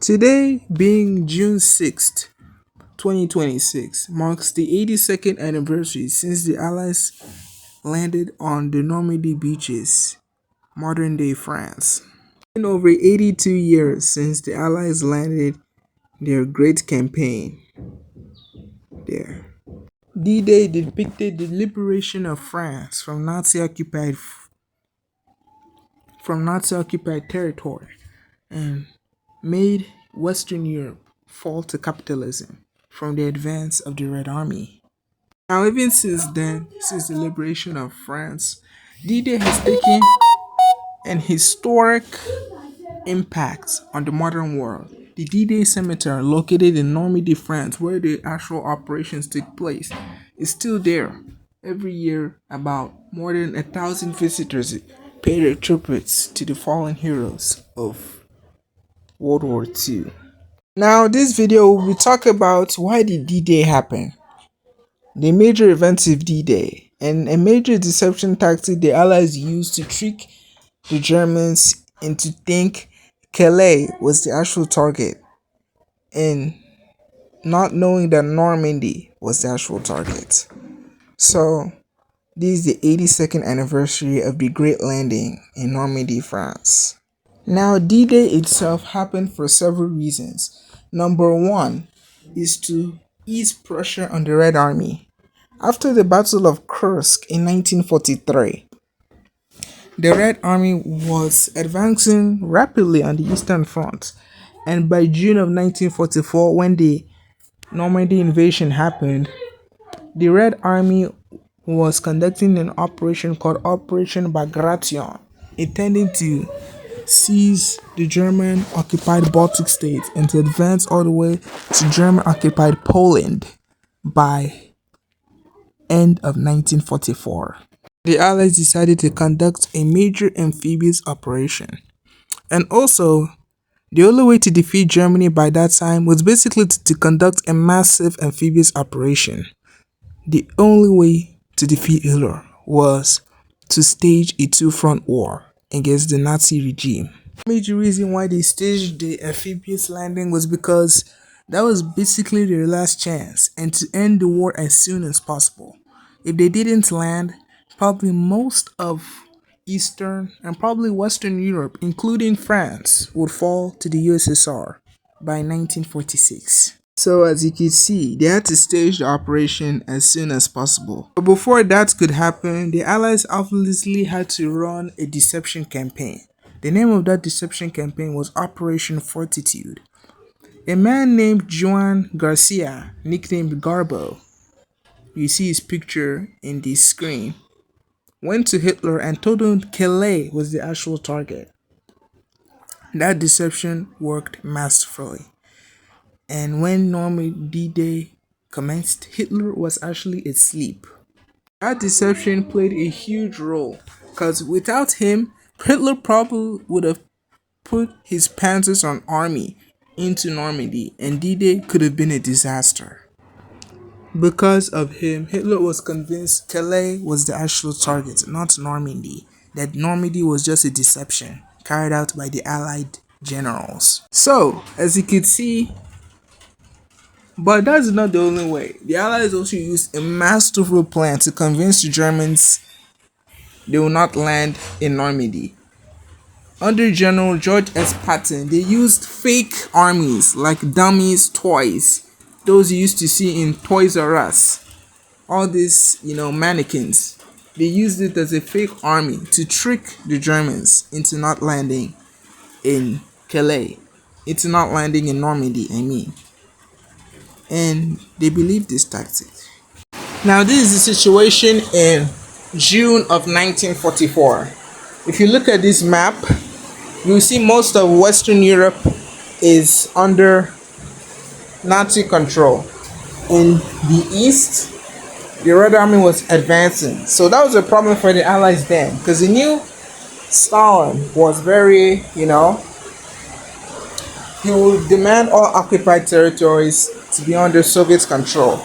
Today, being June 6th, 2026, marks the 82nd anniversary since the Allies landed on the Normandy beaches, modern-day France. It's been over 82 years since the Allies landed their great campaign there. D-Day depicted the liberation of France from Nazi-occupied territory and made Western Europe fall to capitalism from the advance of the Red Army. Now, even since then, since the liberation of France, D-Day has taken an historic impact on the modern world. The D-Day Cemetery, located in Normandy, France, where the actual operations took place, is still there. Every year, about more than 1,000 visitors pay their tributes to the fallen heroes of World War II. Now, this video we talk about why did D-Day happen, the major events of D-Day, and a major deception tactic the Allies used to trick the Germans into think Calais was the actual target, and not knowing that Normandy was the actual target. So, this is the 82nd anniversary of the Great Landing in Normandy, France. Now, D-Day itself happened for several reasons. Number one is to ease pressure on the Red Army. After the Battle of Kursk in 1943, the Red Army was advancing rapidly on the Eastern Front, and by June of 1944, when the Normandy invasion happened, the Red Army was conducting an operation called Operation Bagration, intending to seize the German-occupied Baltic states and to advance all the way to German-occupied Poland by end of 1944. The Allies decided to conduct a major amphibious operation. And also, the only way to defeat Germany by that time was basically to conduct a massive amphibious operation. The only way to defeat Hitler was to stage a two-front war against the Nazi regime. The major reason why they staged the amphibious landing was because that was basically their last chance and to end the war as soon as possible. If they didn't land, probably most of Eastern and probably Western Europe, including France, would fall to the USSR by 1946. So as you can see, they had to stage the operation as soon as possible. But before that could happen, the Allies obviously had to run a deception campaign. The name of that deception campaign was Operation Fortitude. A man named Juan Garcia, nicknamed Garbo, you see his picture in the screen, went to Hitler and told him Calais was the actual target. That deception worked masterfully. And when Normandy D-Day commenced, Hitler was actually asleep. That deception played a huge role, because without him, Hitler probably would have put his Panzers on army into Normandy, and D-Day could have been a disaster. Because of him, Hitler was convinced Calais was the actual target, not Normandy. That Normandy was just a deception carried out by the Allied generals. So, as you can see, but that's not the only way. The Allies also used a masterful plan to convince the Germans they will not land in Normandy. Under General George S. Patton, they used fake armies like dummies, toys, those you used to see in Toys R Us. All these, mannequins. They used it as a fake army to trick the Germans into not landing in Calais, into not landing in Normandy, and they believed this tactic. Now, this is the situation in June of 1944. If you look at this map, you'll see most of Western Europe is under Nazi control. In the east, the Red Army was advancing. So that was a problem for the Allies then, because they knew Stalin was very, he would demand all occupied territories to be under Soviet control.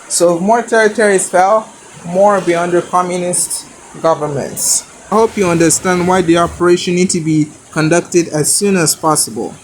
So if more territories fell, more be under communist governments. I hope you understand why the operation need to be conducted as soon as possible.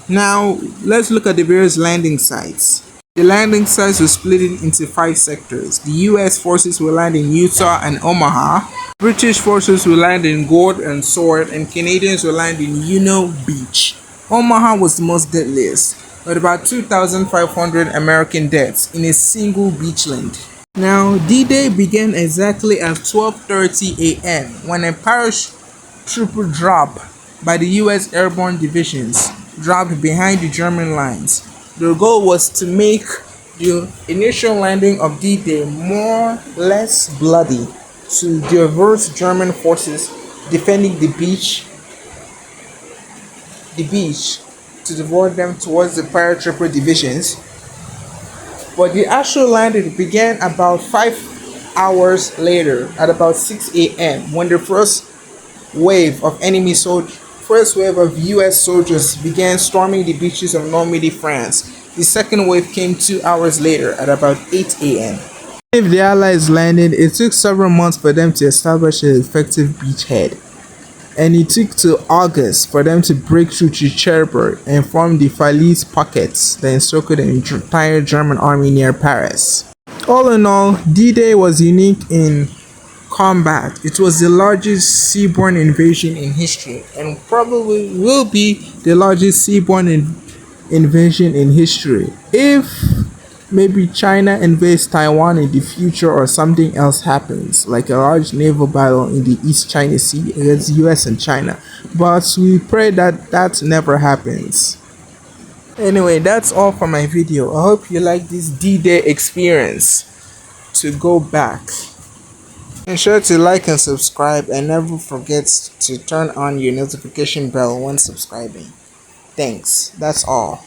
Now, let's look at the various landing sites. The landing sites were split into five sectors. The US forces will land in Utah and Omaha, British forces will land in Gord and Sword, and Canadians will land in Juno Beach. Omaha was the most deadliest, with about 2,500 American deaths in a single beachland. Now, D-Day began exactly at 12:30 a.m. when a paratrooper drop by the US Airborne Divisions dropped behind the German lines. The goal was to make the initial landing of D-Day more less bloody to divert German forces defending the beach to divert them towards the paratrooper divisions. But the actual landing began about 5 hours later at about 6 a.m. when the first wave of US soldiers began storming the beaches of Normandy, France. The second wave came 2 hours later at about 8 a.m. If the Allies landed, it took several months for them to establish an effective beachhead, and it took till August for them to break through to Cherbourg and form the Falaise pockets that encircled the entire German army near Paris. All in all, D-Day was unique in combat. It was the largest seaborne invasion in history and probably will be the largest invasion in history. If maybe China invades Taiwan in the future or something else happens, like a large naval battle in the East China Sea against US and China. But we pray that that never happens. Anyway, that's all for my video. I hope you like this D-Day experience to go back. Ensure to like and subscribe, and never forget to turn on your notification bell when subscribing. Thanks. That's all.